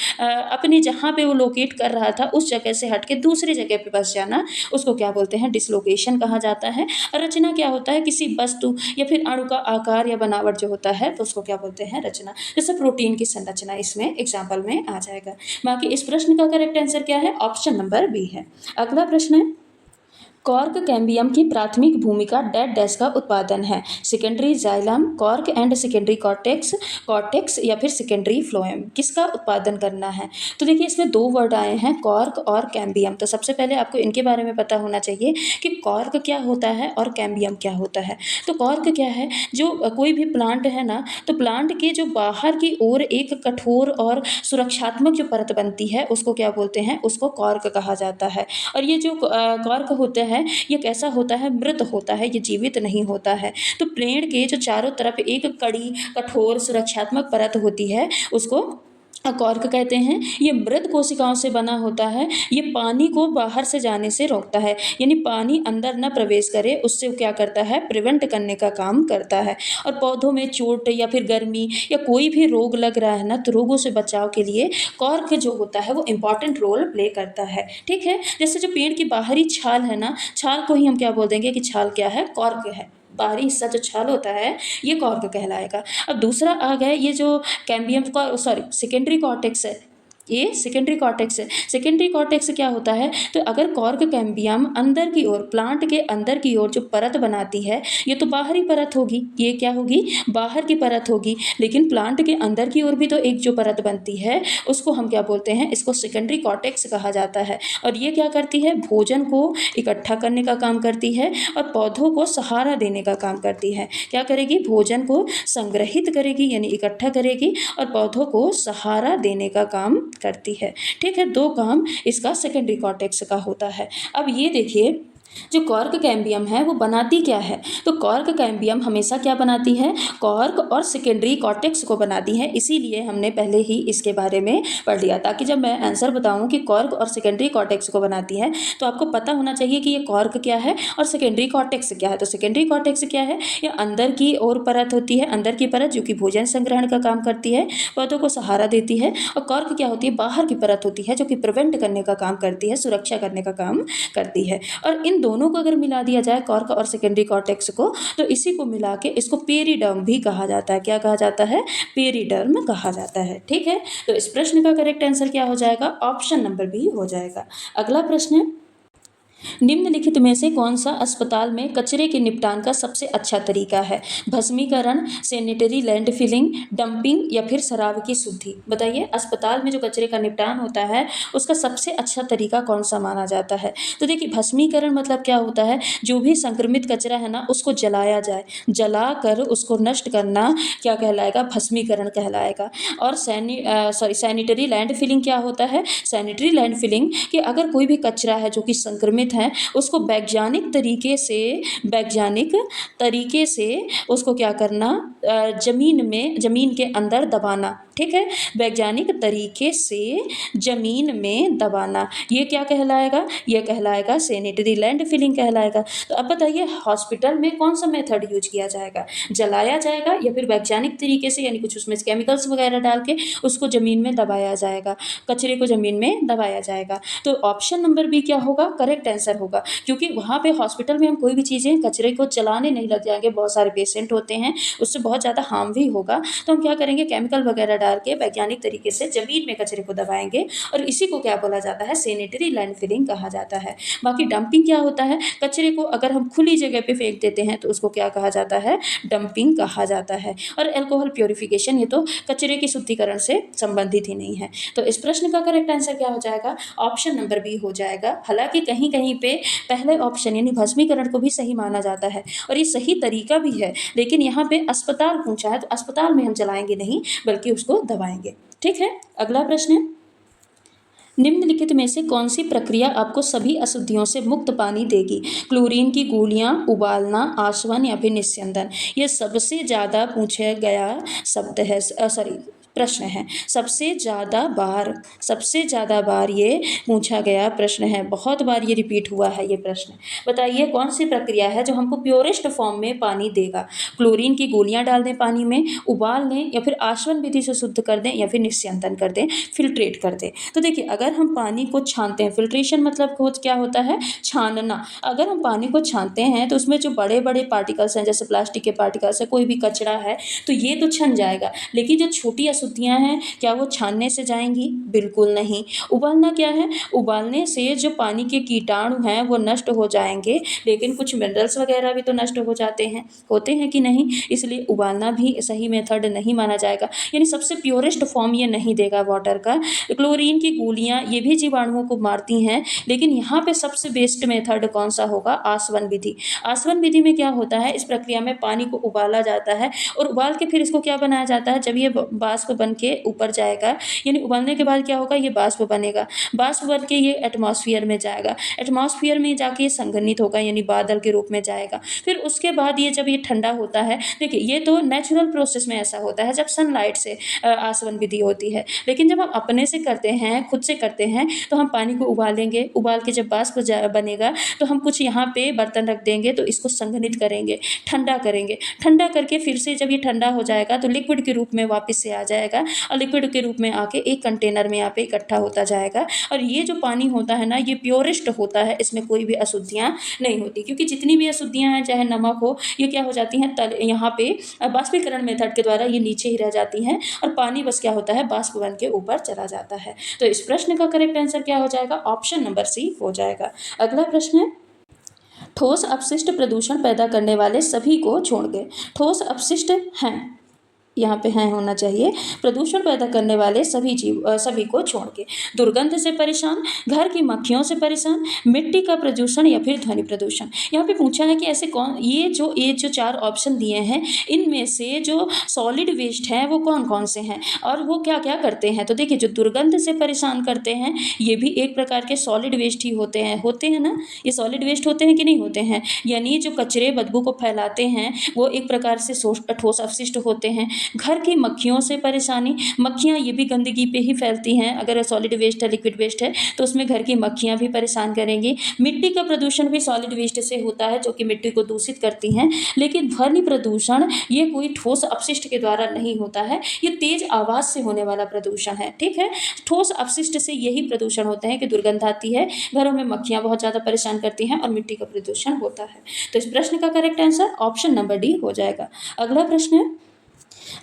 [SPEAKER 1] अपने जहाँ पे वो लोकेट कर रहा था उस जगह से हट के दूसरी जगह पे बस जाना, उसको क्या बोलते हैं, डिसलोकेशन कहा जाता है। रचना क्या होता है, किसी वस्तु या फिर अणु का आकार या बनावट जो होता है तो उसको क्या बोलते हैं, रचना। जैसे प्रोटीन की संरचना इसमें एग्जाम्पल में आ जाएगा। बाकी इस प्रश्न का करेक्ट आंसर क्या है, ऑप्शन नंबर बी है। अगला प्रश्न है, कॉर्क कैम्बियम की प्राथमिक भूमिका डेड डैश का उत्पादन है। Secondary xylem, cork and secondary cortex, cortex या फिर सेकेंडरी फ्लोएम, किसका उत्पादन करना है। तो देखिए इसमें दो वर्ड आए हैं, कॉर्क और कैम्बियम। तो सबसे पहले आपको इनके बारे में पता होना चाहिए कि कॉर्क क्या होता है और कैम्बियम क्या होता है। तो कॉर्क क्या है, जो कोई भी प्लांट है ना, तो प्लांट के जो बाहर की ओर एक कठोर और सुरक्षात्मक जो परत बनती है उसको क्या बोलते हैं, उसको कॉर्क कहा जाता है। और ये जो कॉर्क होते हैं ये कैसा होता है, मृत होता है, ये जीवित नहीं होता है। तो पेड़ के जो चारों तरफ एक कड़ी कठोर सुरक्षात्मक परत होती है उसको कॉर्क कहते हैं। ये मृत कोशिकाओं से बना होता है। ये पानी को बाहर से जाने से रोकता है, यानी पानी अंदर न प्रवेश करे उससे क्या करता है, प्रिवेंट करने का काम करता है। और पौधों में चोट या फिर गर्मी या कोई भी रोग लग रहा है ना, तो रोगों से बचाव के लिए कॉर्क जो होता है वो इंपॉर्टेंट रोल प्ले करता है। ठीक है, जैसे जो पेड़ की बाहरी छाल है ना, छाल को ही हम क्या बोल देंगे कि छाल क्या है, कॉर्क है। बाहरी हिस्सा जो छाल होता है ये कॉर्क कहलाएगा। अब दूसरा आ गया ये जो कैम्बियम का, सॉरी सेकेंडरी कॉर्टेक्स है, ये सेकेंडरी कॉर्टेक्स है। सेकेंडरी कॉर्टेक्स क्या होता है, तो अगर कॉर्क कैम्बियम अंदर की ओर, प्लांट के अंदर की ओर जो परत बनाती है ये तो बाहरी परत होगी, ये क्या होगी, बाहर की परत होगी। लेकिन प्लांट के अंदर की ओर भी तो एक जो परत बनती है उसको हम क्या बोलते हैं, इसको सेकेंडरी कॉर्टेक्स कहा जाता है। और ये क्या करती है, भोजन को इकट्ठा करने का काम करती है और पौधों को सहारा देने का काम करती है। क्या करेगी, भोजन को संग्रहित करेगी यानी इकट्ठा करेगी और पौधों को सहारा देने का काम करती है। ठीक है, दो काम इसका सेकेंडरी कॉर्टेक्स का होता है। अब ये देखिए जो कॉर्क कैम्बियम है वो बनाती क्या है? तो कॉर्क कैम्बियम हमेशा क्या बनाती है? कॉर्क और सेकेंडरी कॉर्टेक्स को बनाती है। इसीलिए हमने पहले ही इसके बारे में पढ़ लिया, ताकि जब मैं आंसर बताऊं कि कॉर्क और सेकेंडरी कॉर्टेक्स को बनाती है तो आपको पता होना चाहिए कि ये कॉर्क क्या है और सेकेंडरी कॉर्टेक्स क्या है। तो सेकेंडरी कॉर्टेक्स क्या है? ये अंदर की ओर परत होती है, अंदर की परत जो कि भोजन संग्रहण का काम करती है, पौधों को सहारा देती है। और कॉर्क क्या होती है? बाहर की परत होती है जो कि प्रिवेंट करने का काम करती है, सुरक्षा करने का काम करती है। और इन दोनों को अगर मिला दिया जाए, कॉर्क और सेकेंडरी कॉर्टेक्स को, तो इसी को मिला के इसको पेरिडर्म भी कहा जाता है। क्या कहा जाता है? पेरिडर्म कहा जाता है। ठीक है, तो इस प्रश्न का करेक्ट आंसर क्या हो जाएगा? ऑप्शन नंबर बी हो जाएगा। अगला प्रश्न है, निम्नलिखित में से कौन सा अस्पताल में कचरे के निपटान का सबसे अच्छा तरीका है? भस्मीकरण, सैनिटरी लैंड फिलिंग, डंपिंग या फिर शराब की शुद्धि? बताइए, अस्पताल में जो कचरे का निपटान होता है उसका सबसे अच्छा तरीका कौन सा माना जाता है? तो देखिए, भस्मीकरण मतलब क्या होता है? जो भी संक्रमित कचरा है ना उसको जलाया जाए, जला कर उसको नष्ट करना क्या कहलाएगा? भस्मीकरण कहलाएगा। और सैनिटरी लैंड फिलिंग क्या होता है? सैनिटरी लैंड फिलिंग कि अगर कोई भी कचरा है जो कि संक्रमित है उसको वैज्ञानिक तरीके से उसको क्या करना? जमीन के अंदर दबाना। ठीक है, वैज्ञानिक तरीके से जमीन में दबाना, ये क्या कहलाएगा? ये कहलाएगा सैनिटरी लैंड फिलिंग कहलाएगा। तो अब बताइए, हॉस्पिटल में कौन सा मेथड यूज किया जाएगा? जलाया जाएगा या फिर वैज्ञानिक तरीके से, यानी कुछ उसमें केमिकल्स वगैरह डाल के उसको जमीन में दबाया जाएगा, कचरे को जमीन में दबाया जाएगा? तो ऑप्शन नंबर बी क्या होगा? करेक्ट आंसर होगा, क्योंकि वहाँ पे हॉस्पिटल में हम कोई भी चीज़ें कचरे को जलाने नहीं लग जाएंगे। बहुत सारे पेशेंट होते हैं, उससे बहुत ज़्यादा हार्म भी होगा। तो हम क्या करेंगे? केमिकल वगैरह डाल के वैज्ञानिक तरीके से जमीन में कचरे को दबाएंगे, और इसी को क्या बोला जाता है? सैनिटरी लैंड फिलिंग कहा जाता है। बाकी डंपिंग क्या होता है? कचरे को अगर हम खुली जगह पे फेंक देते हैं तो उसको क्या कहा जाता है? डंपिंग कहा जाता है। और एल्कोहल प्योरिफिकेशन, ये तो कचरे की शुद्धिकरण से संबंधित ही नहीं है। तो इस प्रश्न का करेक्ट आंसर क्या हो जाएगा? ऑप्शन नंबर बी हो जाएगा। हालांकि कहीं कहीं पे पहले ऑप्शन यानी भस्मीकरण को भी सही माना जाता है और ये सही तरीका भी है, लेकिन यहाँ पे अस्पताल पूछा है तो अस्पताल में हम जलाएंगे नहीं बल्कि उसको दबाएंगे। ठीक है, अगला प्रश्न है, निम्नलिखित में से कौन सी प्रक्रिया आपको सभी अशुद्धियों से मुक्त पानी देगी? क्लोरीन की गोलियां, उबालना, आसवन या फिर निस्यंदन? ये सबसे ज़्यादा पूछा गया शब्द है, प्रश्न है। सबसे ज़्यादा बार ये पूछा गया प्रश्न है, बहुत बार ये रिपीट हुआ है ये प्रश्न। बताइए, कौन सी प्रक्रिया है जो हमको प्योरेस्ट फॉर्म में पानी देगा? क्लोरीन की गोलियां डाल दें पानी में, उबाल लें, या फिर आसवन विधि से शुद्ध कर दें, या फिर निस्यंदन कर दें, फिल्ट्रेट कर दें? तो देखिए, अगर हम पानी को छानते हैं, फिल्ट्रेशन मतलब क्या होता है? छानना। अगर हम पानी को छानते हैं तो उसमें जो बड़े बड़े पार्टिकल्स हैं, जैसे प्लास्टिक के पार्टिकल्स है, कोई भी कचरा है, तो ये तो छन जाएगा, लेकिन जो छोटी अशुद्धियां हैं क्या वो छानने से जाएंगी? बिल्कुल नहीं। उबालना क्या है? उबालने से जो पानी के कीटाणु हैं वो नष्ट हो जाएंगे, लेकिन कुछ मिनरल्स वगैरह भी तो नष्ट हो जाते हैं, होते हैं कि नहीं? इसलिए उबालना भी सही मेथड नहीं माना जाएगा, यानी सबसे प्योरेस्ट फॉर्म ये नहीं देगा वाटर का। क्लोरीन की गोलियां ये भी जीवाणुओं को मारती हैं, लेकिन यहाँ पे सबसे बेस्ट मेथड कौन सा होगा? आसवन विधि। आसवन विधि में क्या होता है? इस प्रक्रिया में पानी को उबाला जाता है और उबाल के फिर इसको क्या बनाया जाता है? जब ये वाष्प बन के ऊपर जाएगा, यानी उबालने के बाद क्या होगा? ये वाष्प बनेगा, वाष्प बन के ये एटमॉस्फेयर में जाएगा, एटमॉस्फेयर में जाके ये संघनित होगा, यानी बादल के रूप में जाएगा। फिर उसके बाद ये जब ये ठंडा होता है, देखिए ये तो नेचुरल प्रोसेस में ऐसा होता है जब सनलाइट से आसवन विधि होती है, लेकिन जब हम अपने से करते हैं, खुद से करते हैं, तो हम पानी को उबालेंगे, उबाल के जब वाष्प बनेगा तो हम कुछ यहाँ पे बर्तन रख देंगे, तो इसको संघनित करेंगे, ठंडा करेंगे, ठंडा करके फिर से जब ये ठंडा हो जाएगा तो लिक्विड के रूप में वापस से आ जाएगा, और लिक्विड के रूप में आके एक कंटेनर में यहाँ पे इकट्ठा होता जाएगा। और ये जो पानी होता है ना, ये प्योरेस्ट होता है, इसमें कोई भी अशुद्धियाँ नहीं होती, क्योंकि जितनी भी अशुद्धियाँ हैं, चाहे नमक हो, ये क्या हो जाती हैं? यहाँ पे बाष्पीकरण मेथड के द्वारा ये नीचे ही रह जाती हैं और पानी बस क्या होता है? बाष्प बन के ऊपर चला जाता है। तो इस प्रश्न का करेक्ट आंसर क्या हो जाएगा? ऑप्शन नंबर सी हो जाएगा। अगला प्रश्न है, ठोस अपशिष्ट प्रदूषण पैदा करने वाले सभी को छोड़ के। ठोस अपशिष्ट हैं यहाँ पे है होना चाहिए, प्रदूषण पैदा करने वाले सभी को छोड़ के। दुर्गंध से परेशान, घर की मक्खियों से परेशान, मिट्टी का प्रदूषण या फिर ध्वनि प्रदूषण। यहाँ पे पूछा है कि ऐसे कौन, ये जो 4 ऑप्शन दिए हैं इनमें से जो सॉलिड वेस्ट है वो कौन कौन से हैं और वो क्या क्या करते हैं। तो देखिए, जो दुर्गंध से परेशान करते हैं ये भी एक प्रकार के सॉलिड वेस्ट ही होते हैं ना, ये सॉलिड वेस्ट होते हैं कि नहीं होते हैं, यानी जो कचरे बदबू को फैलाते हैं वो एक प्रकार से ठोस अपशिष्ट होते हैं। घर की मक्खियों से परेशानी, मक्खियाँ ये भी गंदगी पे ही फैलती हैं, अगर सॉलिड वेस्ट है, लिक्विड वेस्ट है तो उसमें घर की मक्खियाँ भी परेशान करेंगी। मिट्टी का प्रदूषण भी सॉलिड वेस्ट से होता है जो कि मिट्टी को दूषित करती हैं। लेकिन ध्वनि प्रदूषण ये कोई ठोस अपशिष्ट के द्वारा नहीं होता है, ये तेज आवाज़ से होने वाला प्रदूषण है। ठीक है, ठोस अपशिष्ट से यही प्रदूषण होते हैं कि दुर्गंध आती है, घरों में मक्खियाँ बहुत ज़्यादा परेशान करती हैं और मिट्टी का प्रदूषण होता है। तो इस प्रश्न का correct answer option number D हो जाएगा। अगला प्रश्न है,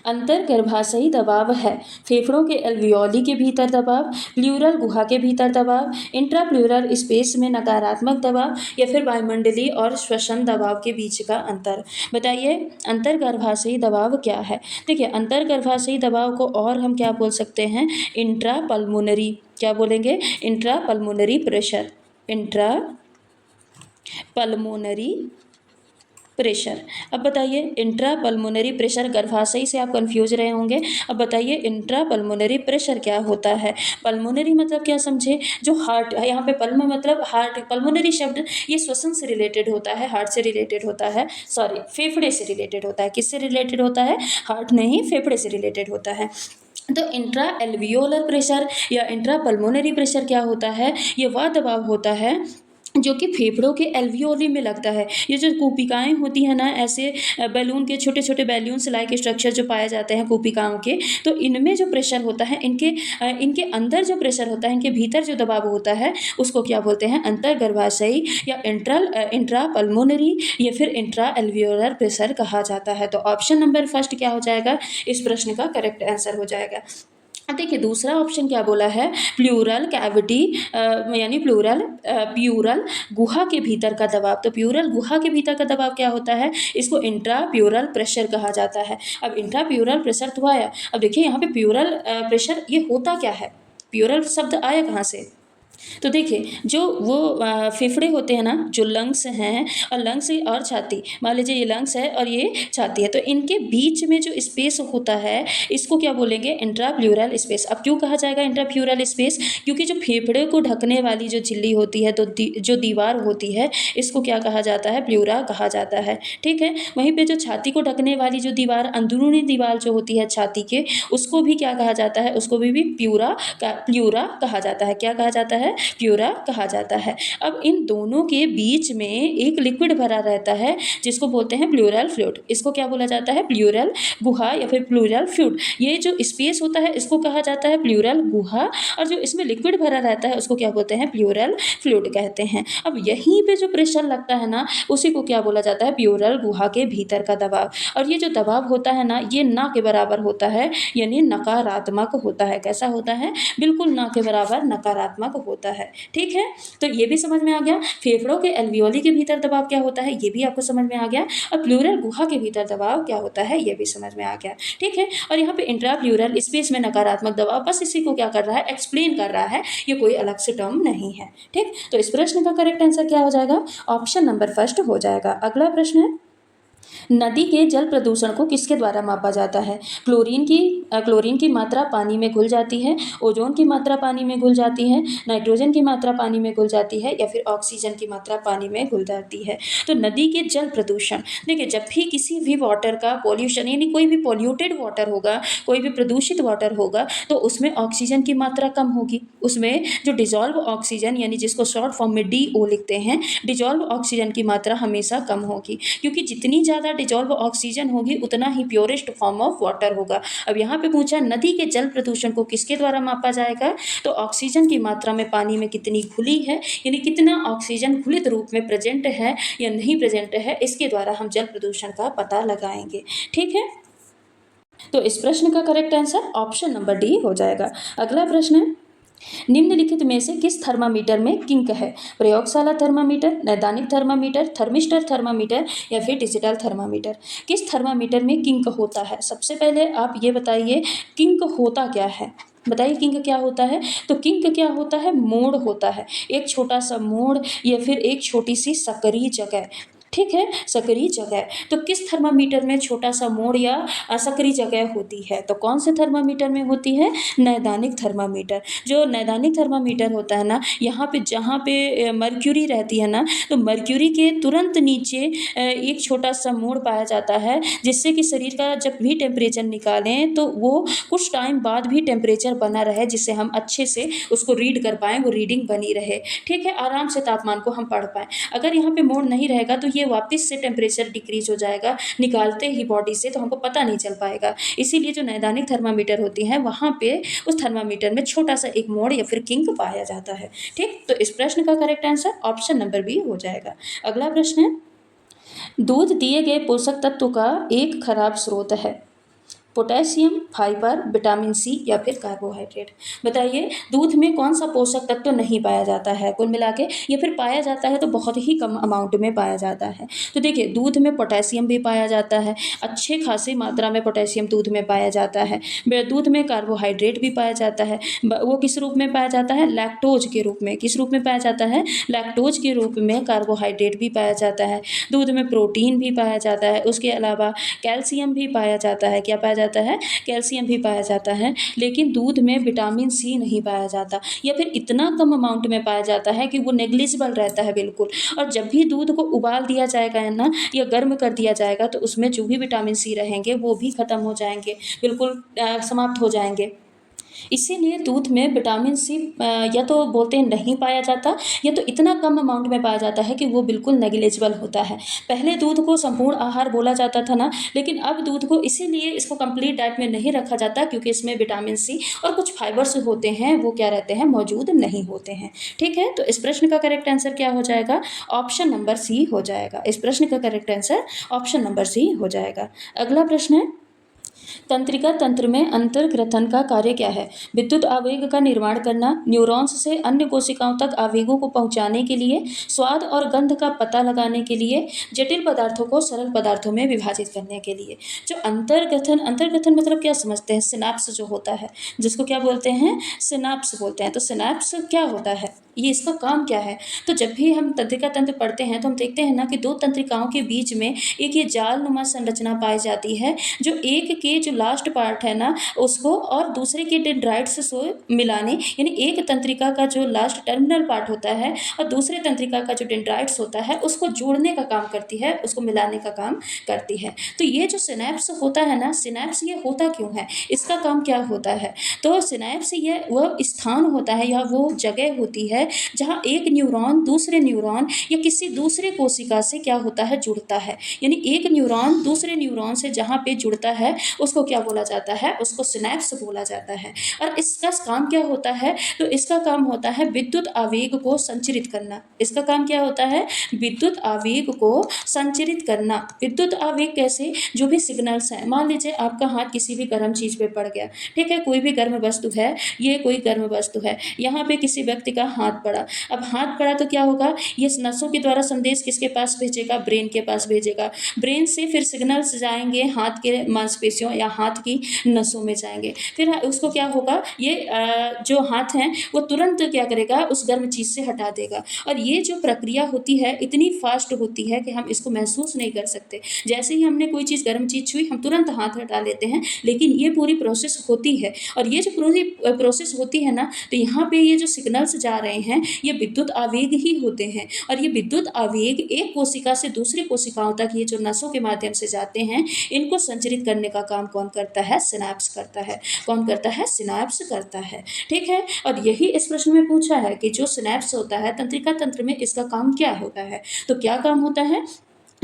[SPEAKER 1] अंतर्गर्भाशयी दबाव है फेफड़ों के एल्वियोली के भीतर दबाव, प्लूरल गुहा के भीतर दबाव, इंट्राप्लूरल स्पेस में नकारात्मक दबाव या फिर वायुमंडलीय और श्वसन दबाव के बीच का अंतर। बताइए अंतर्गर्भाशयी दबाव क्या है। देखिए, अंतर्गर्भाशयी दबाव को और हम क्या बोल सकते हैं, इंट्रा पल्मोनरी, क्या बोलेंगे, intra pulmonary pressure, intra pulmonary pressure. अब बताइए इंट्रा पल्मोनरी प्रेशर, गर्भाशय से आप कंफ्यूज रहे होंगे। अब बताइए इंट्रा पल्मोनरी प्रेशर क्या होता है। पल्मोनरी मतलब क्या समझे, जो हार्ट है, यहाँ पे पल्म मतलब हार्ट, पल्मोनरी शब्द ये श्वसन से रिलेटेड होता है, हार्ट से रिलेटेड होता है, सॉरी फेफड़े से रिलेटेड होता है। किससे रिलेटेड होता है, हार्ट नहीं, फेफड़े से रिलेटेड होता है। तो इंट्रा एल्वियोलर प्रेशर या इंट्रा पल्मोनरी प्रेशर क्या होता है, ये वह दबाव होता है जो कि फेफड़ों के एल्वियोली में लगता है। ये जो कूपिकाएँ होती हैं ना, ऐसे बैलून के छोटे छोटे बैलून्स लाइक स्ट्रक्चर जो पाए जाते हैं कूपिकाओं के, तो इनमें जो प्रेशर होता है, इनके अंदर जो प्रेशर होता है, इनके भीतर जो दबाव होता है उसको क्या बोलते हैं, अंतर्गर्भाशयी या इंट्रा पल्मोनरी या फिर इंट्रा एल्वियोलर प्रेशर कहा जाता है। तो ऑप्शन नंबर फर्स्ट क्या हो जाएगा, इस प्रश्न का करेक्ट आंसर हो जाएगा। अब देखिए दूसरा ऑप्शन क्या बोला है, प्लूरल कैविटी यानी प्यूरल गुहा के भीतर का दबाव। तो प्यूरल गुहा के भीतर का दबाव क्या होता है, इसको इंट्रा प्यूरल प्रेशर कहा जाता है। अब इंट्रा प्यूरल प्रेशर तो आया, अब देखिए यहाँ पे प्यूरल प्रेशर ये होता क्या है, प्यूरल शब्द आया कहाँ से। तो देखिए जो वो फेफड़े होते हैं ना, जो लंग्स हैं, और लंग्स और छाती, मान लीजिए ये लंग्स है और ये छाती है, तो इनके बीच में जो स्पेस होता है इसको क्या बोलेंगे, इंट्राप्लूरल स्पेस। अब क्यों कहा जाएगा इंट्राप्लूरल स्पेस, क्योंकि जो फेफड़े को ढकने वाली जो झिल्ली होती है, तो जो दीवार होती है इसको क्या कहा जाता है, प्लूरा कहा जाता है। ठीक है, वहीं पर जो छाती को ढकने वाली जो दीवार, अंदरूनी दीवार जो होती है छाती के, उसको भी क्या कहा जाता है, उसको भी प्लूरा कहा जाता है। क्या कहा जाता है, प्लूरा कहा जाता है। अब इन दोनों के बीच में एक लिक्विड भरा रहता है जिसको बोलते हैं प्लूरल फ्लूइड। इसको क्या बोला जाता है, प्लूरल गुहा या फिर प्लूरल फ्लूइड। ये जो स्पेस होता है इसको कहा जाता है प्लूरल गुहा, और जो इसमें लिक्विड भरा रहता है उसको क्या बोलते हैं, प्लूरल फ्लूइड कहते हैं। अब यहीं पे जो प्रेशर लगता है ना, उसी को क्या बोला जाता है, प्लूरल गुहा के भीतर का दबाव। और ये जो दबाव होता है ना, ये ना के बराबर होता है, यानी नकारात्मक होता है। कैसा होता है, बिल्कुल ना के बराबर नकारात्मक होता है। ठीक है, तो ये भी समझ में आ गया। फेफड़ों के एल्वियोली के भीतर दबाव क्या होता है, ये भी आपको समझ में आ गया। और प्लूरल गुहा के भीतर दबाव क्या होता है, ये भी समझ में आ गया। ठीक है, और यहाँ पे इंट्रा प्लूरल स्पेस में नकारात्मक दबाव, बस इसी को क्या कर रहा है, एक्सप्लेन कर रहा है, ये कोई अलग से टर्म नहीं है। ठीक, तो इस प्रश्न का करेक्ट आंसर क्या हो जाएगा, ऑप्शन नंबर फर्स्ट हो जाएगा। अगला प्रश्न है, नदी के जल प्रदूषण को किसके द्वारा मापा जाता है। क्लोरीन की मात्रा पानी में घुल जाती है, ओजोन की मात्रा पानी में घुल जाती है, नाइट्रोजन की मात्रा पानी में घुल जाती है, या फिर ऑक्सीजन की मात्रा पानी में घुल जाती है। तो नदी के जल प्रदूषण, देखिए जब भी किसी भी वाटर का पॉल्यूशन, यानी कोई भी पॉल्यूटेड वाटर होगा, कोई भी प्रदूषित वाटर होगा, तो उसमें ऑक्सीजन की मात्रा कम होगी। उसमें जो डिजॉल्व ऑक्सीजन, यानी जिसको शॉर्ट फॉर्म में DO लिखते हैं, डिजॉल्व ऑक्सीजन की मात्रा हमेशा कम होगी, क्योंकि जितनी ज़्यादा डिजॉल्व ऑक्सीजन होगी उतना ही प्योरेस्ट फॉर्म ऑफ वाटर होगा। अब यहाँ पे पूछा नदी के जल प्रदूषण को किसके द्वारा मापा जाएगा, तो ऑक्सीजन की मात्रा में पानी में कितनी घुली है, यानी कितना ऑक्सीजन घुलित रूप में प्रेजेंट है या नहीं प्रेजेंट है, इसके द्वारा हम जल प्रदूषण का पता लगाएंगे। ठीक है, तो इस प्रश्न का correct answer option number D हो जाएगा। अगला प्रश्न है, निम्नलिखित में से किस थर्मामीटर में किंक है? प्रयोगशाला थर्मामीटर, नैदानिक थर्मामीटर, थर्मिस्टर थर्मामीटर या फिर डिजिटल थर्मामीटर? किस थर्मामीटर में किंक होता है? सबसे पहले आप ये बताइए किंक होता क्या है? बताइए किंक क्या होता है? तो किंक क्या होता है? मोड़ होता है, एक छोटा सा मोड़ या फिर एक छोटी सी सकरी जगह। ठीक है, सकरी जगह। तो किस थर्मामीटर में छोटा सा मोड़ या सकरी जगह होती है? तो कौन से थर्मामीटर में होती है? नैदानिक थर्मामीटर। जो नैदानिक थर्मामीटर होता है ना, यहाँ पे जहाँ पे मर्क्यूरी रहती है ना, तो मर्क्यूरी के तुरंत नीचे एक छोटा सा मोड़ पाया जाता है, जिससे कि शरीर का जब भी टेम्परेचर निकालें तो वो कुछ टाइम बाद भी टेम्परेचर बना रहे, जिससे हम अच्छे से उसको रीड कर पाएँ, वो रीडिंग बनी रहे। ठीक है, आराम से तापमान को हम पढ़ पाएँ। अगर यहाँ पे मोड़ नहीं रहेगा तो ये वापस से टेम्परेचर डिक्रीज हो जाएगा निकालते ही बॉडी से, तो हमको पता नहीं चल पाएगा। इसीलिए जो नैदानिक थर्मामीटर होती हैं वहाँ पे उस थर्मामीटर में छोटा सा एक मोड़ या फिर किंक पाया जाता है। ठीक, तो इस प्रश्न का correct answer option number B हो जाएगा। अगला प्रश्न है, दूध दिए गए पोषक तत्व का एक खराब स्रोत है। पोटेशियम, फाइबर, विटामिन सी या फिर कार्बोहाइड्रेट? बताइए दूध में कौन सा पोषक तत्व नहीं पाया जाता है कुल मिला के, या फिर पाया जाता है तो बहुत ही कम अमाउंट में पाया जाता है? तो देखिए दूध में पोटेशियम भी पाया जाता है, अच्छे खासी मात्रा में पोटेशियम दूध में पाया जाता है। दूध में कार्बोहाइड्रेट भी पाया जाता है। वो किस रूप में पाया जाता है? लैक्टोज के रूप में। किस रूप में पाया जाता है? लैक्टोज के रूप में कार्बोहाइड्रेट भी पाया जाता है। दूध में प्रोटीन भी पाया जाता है, उसके अलावा कैल्शियम भी पाया जाता है। क्या पाया जाता है? कैल्शियम भी पाया जाता है। लेकिन दूध में विटामिन सी नहीं पाया जाता, या फिर इतना कम अमाउंट में पाया जाता है कि वो नेग्लिजिबल रहता है बिल्कुल। और जब भी दूध को उबाल दिया जाएगा है ना, या गर्म कर दिया जाएगा, तो उसमें जो भी विटामिन सी रहेंगे वो भी खत्म हो जाएंगे, बिल्कुल समाप्त हो जाएंगे। इसीलिए दूध में विटामिन सी या तो बोलते हैं नहीं पाया जाता, या तो इतना कम अमाउंट में पाया जाता है कि वो बिल्कुल नेग्लिजिबल होता है। पहले दूध को संपूर्ण आहार बोला जाता था ना, लेकिन अब दूध को इसीलिए इसको कंप्लीट डाइट में नहीं रखा जाता क्योंकि इसमें विटामिन सी और कुछ फाइबर्स होते हैं, वो क्या रहते हैं? मौजूद नहीं होते हैं। ठीक है, तो इस प्रश्न का करेक्ट आंसर क्या हो जाएगा? ऑप्शन नंबर सी हो जाएगा। इस प्रश्न का correct answer option number C हो जाएगा। अगला प्रश्न है, तंत्रिका तंत्र में अंतर्ग्रथन का कार्य क्या है? विद्युत आवेग का निर्माण करना, न्यूरॉन्स से अन्य कोशिकाओं तक आवेगों को पहुंचाने के लिए, स्वाद और गंध का पता लगाने के लिए, जटिल पदार्थों को सरल पदार्थों में विभाजित करने के लिए। जो अंतर्ग्रथन, अंतर्ग्रथन मतलब क्या समझते हैं? सिनाप्स जो होता है, जिसको क्या बोलते हैं? सिनाप्स बोलते हैं। तो सिनाप्स क्या होता है, ये इसका काम क्या है? तो जब भी हम तंत्रिका तंत्र पढ़ते हैं तो हम देखते हैं ना कि दो तंत्रिकाओं के बीच में एक ये जालनुमा संरचना पाई जाती है, जो एक के जो लास्ट पार्ट है ना उसको और दूसरे के डेंड्राइट्स से मिलाने, यानी एक तंत्रिका का जो लास्ट टर्मिनल पार्ट होता है और दूसरे तंत्रिका का जो डेंड्राइट्स होता है उसको जोड़ने का काम करती है, उसको मिलाने का काम करती है। तो ये जो सिनैप्स होता है ना, सिनैप्स ये होता क्यों है, इसका काम क्या होता है? तो सिनैप्स ये वह स्थान होता है या वो जगह होती है जहाँ एक न्यूरॉन दूसरे न्यूरॉन या किसी दूसरे कोशिका से क्या होता है? जुड़ता है। यानी एक न्यूरॉन दूसरे न्यूरॉन से जहाँ पे जुड़ता है उसको क्या बोला जाता है? उसको सिनैप्स बोला जाता है। और इसका काम क्या होता है? तो इसका काम होता है विद्युत आवेग को संचरित करना। इसका काम क्या होता है? विद्युत आवेग को संचरित करना। विद्युत आवेग कैसे? जो भी सिग्नल्स हैं, मान लीजिए आपका हाथ किसी भी गर्म चीज़ पे पड़ गया, ठीक है, कोई भी गर्म वस्तु है, ये कोई गर्म वस्तु है, यहाँ पे किसी व्यक्ति का हाथ पड़ा। अब हाथ पड़ा तो क्या होगा? ये नसों के द्वारा संदेश किसके पास भेजेगा? ब्रेन के पास भेजेगा। ब्रेन से फिर सिग्नल्स जाएंगे हाथ के मांसपेशियों या हाथ की नसों में जाएंगे। फिर उसको क्या होगा? ये जो हाथ हैं वो तुरंत क्या करेगा? उस गर्म चीज़ से हटा देगा। और ये जो प्रक्रिया होती है इतनी फास्ट होती है कि हम इसको महसूस नहीं कर सकते। जैसे ही हमने कोई चीज़ गर्म चीज़ छुई हम तुरंत हाथ हटा लेते हैं, लेकिन ये पूरी प्रोसेस होती है। और ये जो पूरी प्रोसेस होती है ना, तो यहाँ पे ये जो सिग्नल्स जा रहे हैं ये विद्युत आवेग ही होते हैं। और ये विद्युत आवेग एक कोशिका से दूसरी कोशिकाओं तक ये जो नसों के माध्यम से जाते हैं, इनको संचरित करने का काम कौन करता है? सिनैप्स करता है। कौन करता है? सिनैप्स करता है। ठीक है, और यही इस प्रश्न में पूछा है कि जो सिनैप्स होता है तंत्रिका तंत्र में, इसका काम क्या होता है? तो क्या काम होता है?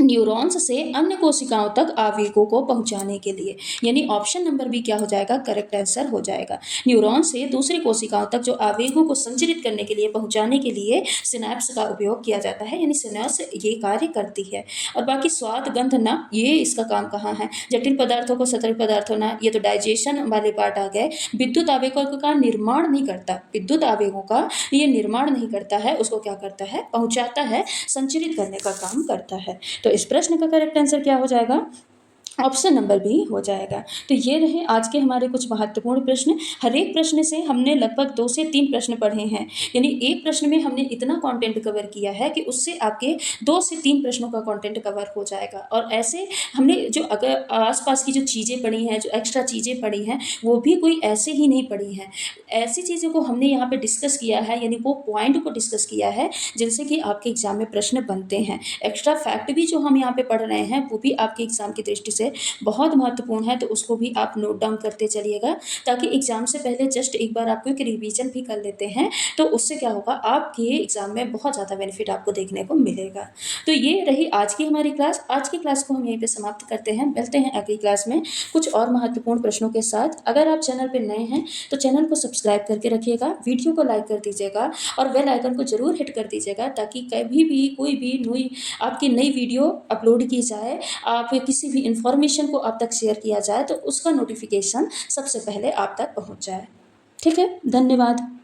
[SPEAKER 1] न्यूरॉन्स से अन्य कोशिकाओं तक आवेगों को पहुंचाने के लिए। यानी ऑप्शन नंबर बी क्या हो जाएगा, करेक्ट आंसर हो जाएगा। न्यूरॉन से दूसरी कोशिकाओं तक जो आवेगों को संचरित करने के लिए, पहुंचाने के लिए सिनैप्स का उपयोग किया जाता है, यानी सिनैप्स ये कार्य करती है। और बाकी स्वाद, गंध ना, ये इसका काम कहाँ है। जटिल पदार्थों को सतर्क पदार्थों ना, ये तो डाइजेशन वाले पार्ट आ गए। विद्युत आवेगों का निर्माण नहीं करता, विद्युत आवेगों का ये निर्माण नहीं करता है, उसको क्या करता है, पहुंचाता है, संचरित करने का काम करता है। तो इस प्रश्न का करेक्ट आंसर क्या हो जाएगा, ऑप्शन नंबर बी हो जाएगा। तो ये रहे आज के हमारे कुछ महत्वपूर्ण प्रश्न। हर एक प्रश्न से हमने लगभग 2 से 3 प्रश्न पढ़े हैं, यानी एक प्रश्न में हमने इतना कंटेंट कवर किया है कि उससे आपके 2 से 3 प्रश्नों का कंटेंट कवर हो जाएगा। और ऐसे हमने जो अगर आसपास की जो चीज़ें पढ़ी हैं, जो एक्स्ट्रा चीज़ें पढ़ी हैं, वो भी कोई ऐसे ही नहीं पढ़ी हैं। ऐसी चीज़ों को हमने यहाँ पे डिस्कस किया है, यानी वो पॉइंट को डिस्कस किया है जिनसे कि आपके एग्जाम में प्रश्न बनते हैं। एक्स्ट्रा फैक्ट भी जो हम यहाँ पे पढ़ रहे हैं वो भी आपके एग्जाम की दृष्टि से बहुत महत्वपूर्ण है, तो उसको भी आप नोट डाउन करते चलिएगा, ताकि एग्जाम से पहले जस्ट एक बार आपको एक रिवीजन भी कर लेते हैं, तो उससे क्या होगा, आपके एग्जाम में बहुत ज़्यादा बेनिफिट आपको देखने को मिलेगा। तो ये रही आज की हमारी क्लास। आज की क्लास को हम यहीं पे समाप्त करते हैं, मिलते हैं अगली क्लास में कुछ और महत्वपूर्ण प्रश्नों के साथ। अगर आप चैनल पर नए हैं तो चैनल को सब्सक्राइब करके रखिएगा, वीडियो को लाइक कर दीजिएगा और बेल आइकन को जरूर हिट कर दीजिएगा, ताकि कभी भी कोई भी आपकी नई वीडियो अपलोड की जाए, आप किसी भी इंफॉर्मेशन को आप तक शेयर किया जाए, तो उसका नोटिफिकेशन सबसे पहले आप तक पहुंच जाए। ठीक है, धन्यवाद।